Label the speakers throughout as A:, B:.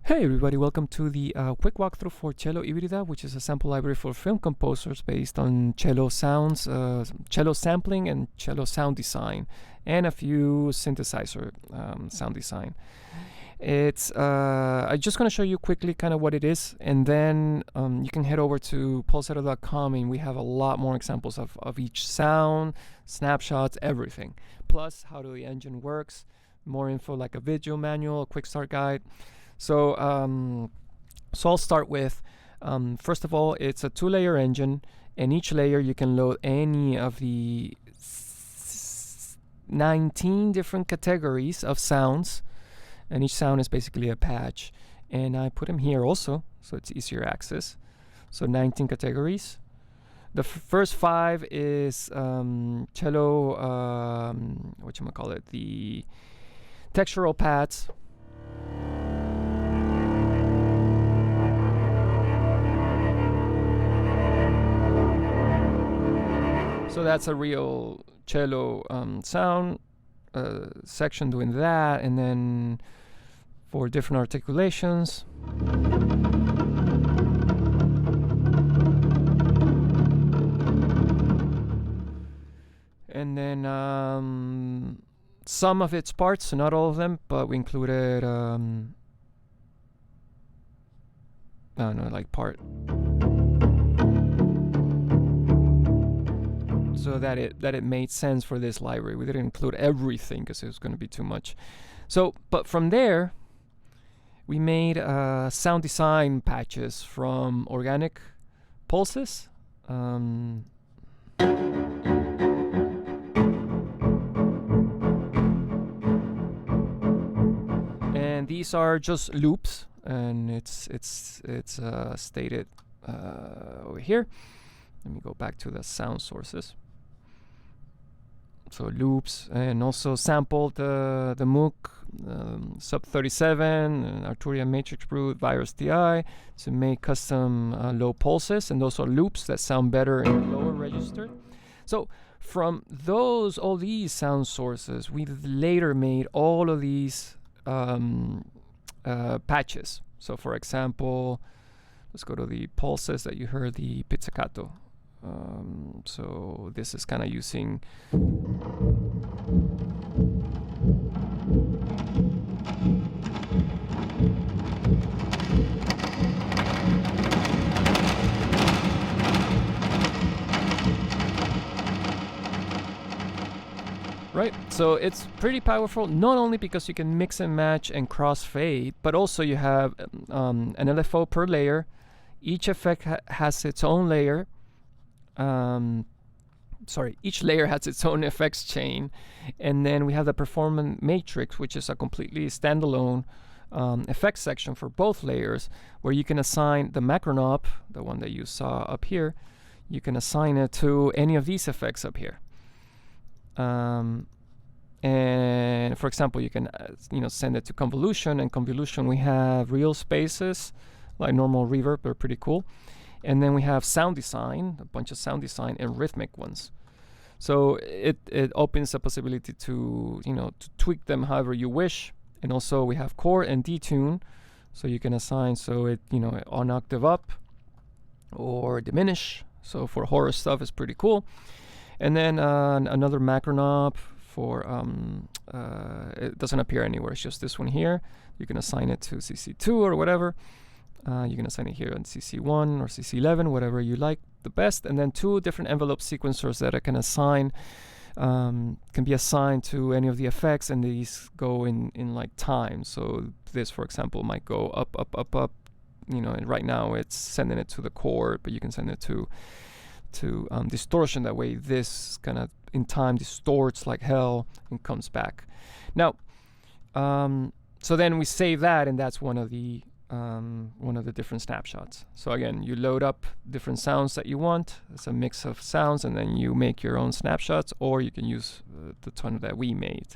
A: Hey everybody, welcome to the quick walkthrough for Cello Ibrida, which is a sample library for film composers based on cello sounds, cello sampling and cello sound design, and a few synthesizer sound design. It's I'm just going to show you quickly kind of what it is, and then you can head over to pulsesetter.com and we have a lot more examples of each sound, snapshots, everything. Plus how the engine works, more info like a video manual, a quick start guide. So I'll start with, first of all, it's a 2-layer engine, and each layer you can load any of the 19 different categories of sounds, and each sound is basically a patch. And I put them here also, so it's easier access. So 19 categories. The first 5 is cello, whatchamacallit, the textural pads. So that's a real cello sound section doing that, and then for different articulations. And then some of its parts, so not all of them, but we included, like part. So that it made sense for this library. We didn't include everything because it was going to be too much. So, but from there, we made sound design patches from organic pulses. And these are just loops, and it's stated over here. Let me go back to the sound sources. So loops, and also sampled the Moog Sub 37 and Arturia Matrix Brute Virus DI to make custom low pulses, and those are loops that sound better in the lower register. So from all these sound sources, we later made all of these patches. So for example, let's go to the pulses that you heard, the pizzicato. So this is kind of using right, so it's pretty powerful, not only because you can mix and match and crossfade, but also you have an LFO per layer. Each effect has its own layer. Each layer has its own effects chain, and then we have the performance matrix, which is a completely standalone effects section for both layers, where you can assign the macro knob, the one that you saw up here. You can assign it to any of these effects up here. And for example, you can send it to convolution, and convolution we have real spaces like normal reverb. They're pretty cool. And then we have sound design, a bunch of sound design, and rhythmic ones. So it opens the possibility to to tweak them however you wish. And also we have chord and detune, so you can assign it on octave up or diminish. So for horror stuff, it's pretty cool. And then another macro knob for it doesn't appear anywhere. It's just this one here. You can assign it to CC2 or whatever. You can assign it here on CC1 or CC11, whatever you like the best. And then 2 different envelope sequencers that I can assign, can be assigned to any of the effects, and these go in like time. So this, for example, might go up, up, up, up. And right now it's sending it to the chord, but you can send it to distortion. That way this kind of in time distorts like hell and comes back. Now, so then we save that, and that's one of the different snapshots. So again, you load up different sounds that you want. It's a mix of sounds, and then you make your own snapshots, or you can use the ton that we made.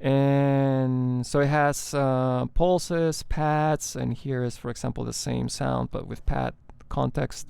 A: And so it has pulses, pads, and here is, for example, the same sound but with pad context.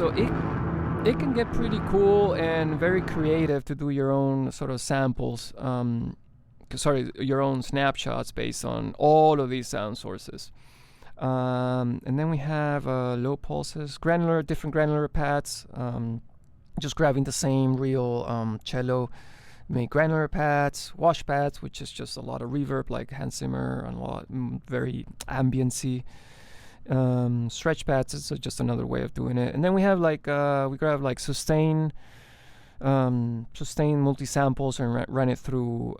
A: so it can get pretty cool and very creative to do your own sort of samples, your own snapshots based on all of these sound sources. And then we have low pulses, different granular pads, just grabbing the same real cello, make granular pads, wash pads, which is just a lot of reverb like Hans Zimmer and a lot very ambiency. Stretch pads is just another way of doing it. And then we have like we grab like sustain multi-samples and run it through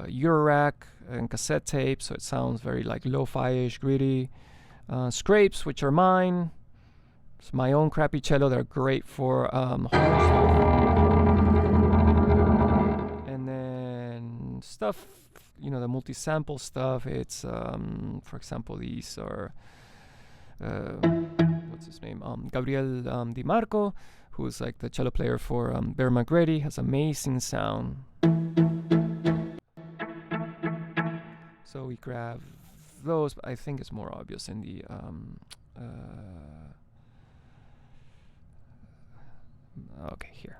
A: Eurorack and cassette tape, so it sounds very like lo-fi-ish, gritty. Scrapes, which are mine. It's my own crappy cello. They're great for horror stuff. And then stuff, the multi-sample stuff. It's, for example, these are, what's his name? Gabriel Di Marco, who's like the cello player for Bear McGrady, has amazing sound. So we grab those, but I think it's more obvious in the okay, here.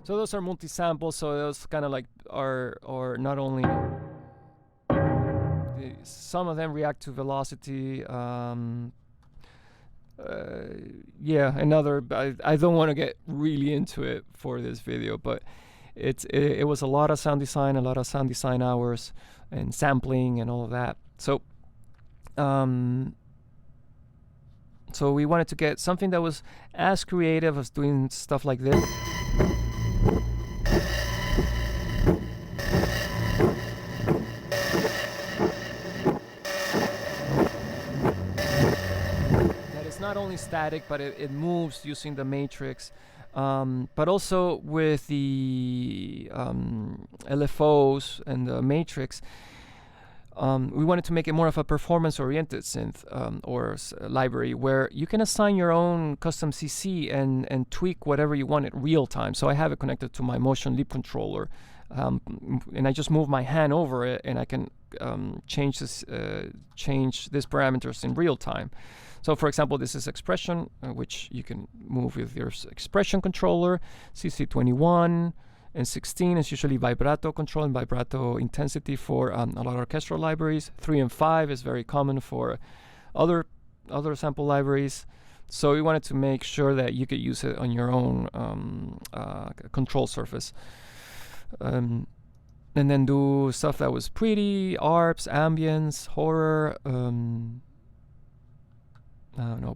A: So those are multi-samples, so those kind of like are not only some of them react to velocity. I don't want to get really into it for this video, but it was a lot of sound design hours and sampling and all of that. So so we wanted to get something that was as creative as doing stuff like this. Not only static, but it moves using the matrix, but also with the LFOs and the matrix. We wanted to make it more of a performance-oriented synth or library where you can assign your own custom CC and tweak whatever you want in real time. So I have it connected to my Motion Leap controller, and I just move my hand over it, and I can change these parameters in real time. So for example, this is expression, which you can move with your expression controller. CC21 and 16 is usually vibrato control and vibrato intensity for a lot of orchestral libraries. 3 and 5 is very common for other sample libraries. So we wanted to make sure that you could use it on your own control surface. And then do stuff that was pretty, ARPs, ambience, horror,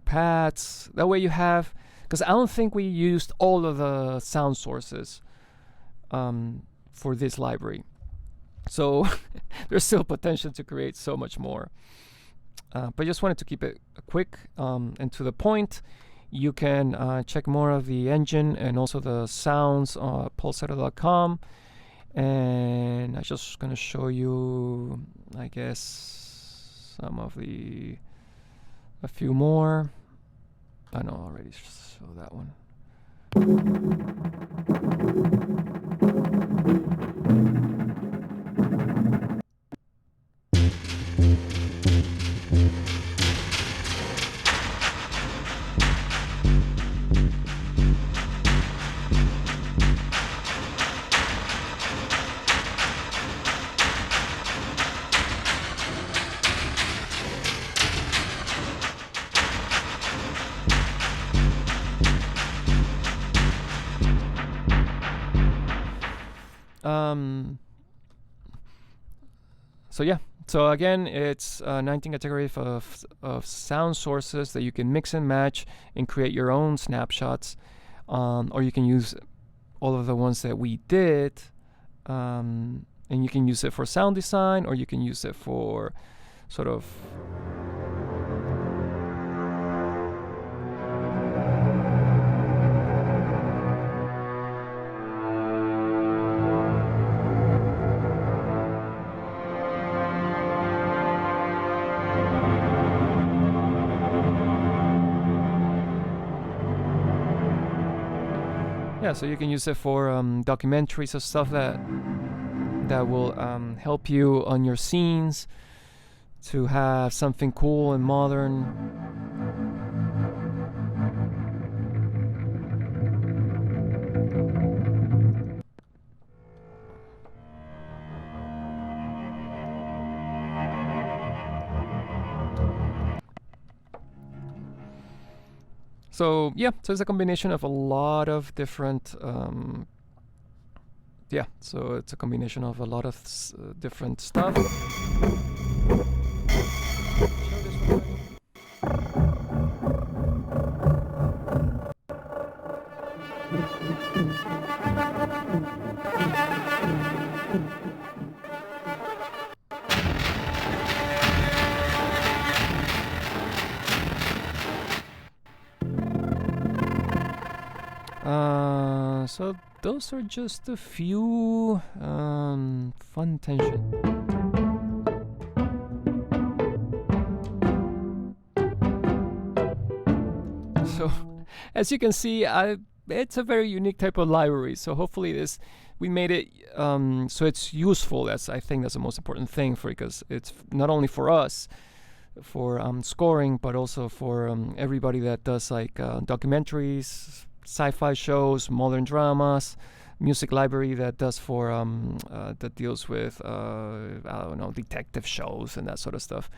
A: pads. That way you have, because I don't think we used all of the sound sources for this library. So there's still potential to create so much more. But just wanted to keep it quick and to the point. You can check more of the engine and also the sounds on pulsesetter.com. And I'm just going to show you, I guess, a few more. I know I already showed that one. So again, it's 19 categories of sound sources that you can mix and match and create your own snapshots, or you can use all of the ones that we did, and you can use it for sound design, or you can use it for sort of yeah, so you can use it for documentaries or stuff that will help you on your scenes to have something cool and modern. So yeah, so it's a combination of a lot of different yeah, so it's a combination of a lot of different stuff. So those are just a few fun tension. So as you can see, it's a very unique type of library. So hopefully we made it so it's useful. I think that's the most important thing because it's not only for us for scoring, but also for everybody that does like documentaries, sci-fi shows, modern dramas, music library that does for that deals with I don't know, detective shows and that sort of stuff.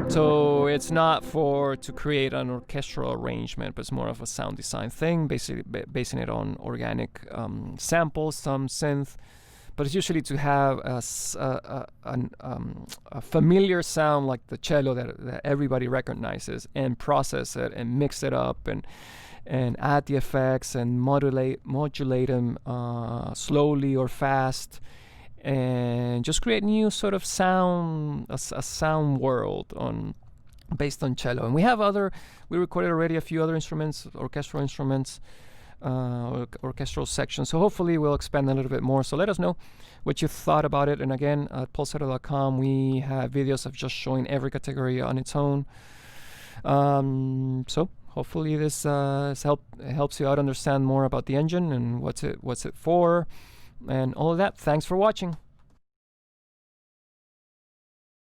A: So it's not to create an orchestral arrangement, but it's more of a sound design thing, basically basing it on organic samples, some synth. But it's usually to have a familiar sound like the cello that everybody recognizes, and process it and mix it up and add the effects and modulate them slowly or fast, and just create new sort of sound, a sound world based on cello. And we recorded already a few other instruments, orchestral instruments. Orchestral section. So hopefully we'll expand a little bit more. So let us know what you thought about it. And again, at pulsesetter.com we have videos of just showing every category on its own. So hopefully this helps you out understand more about the engine and what's it for and all of that. Thanks for watching.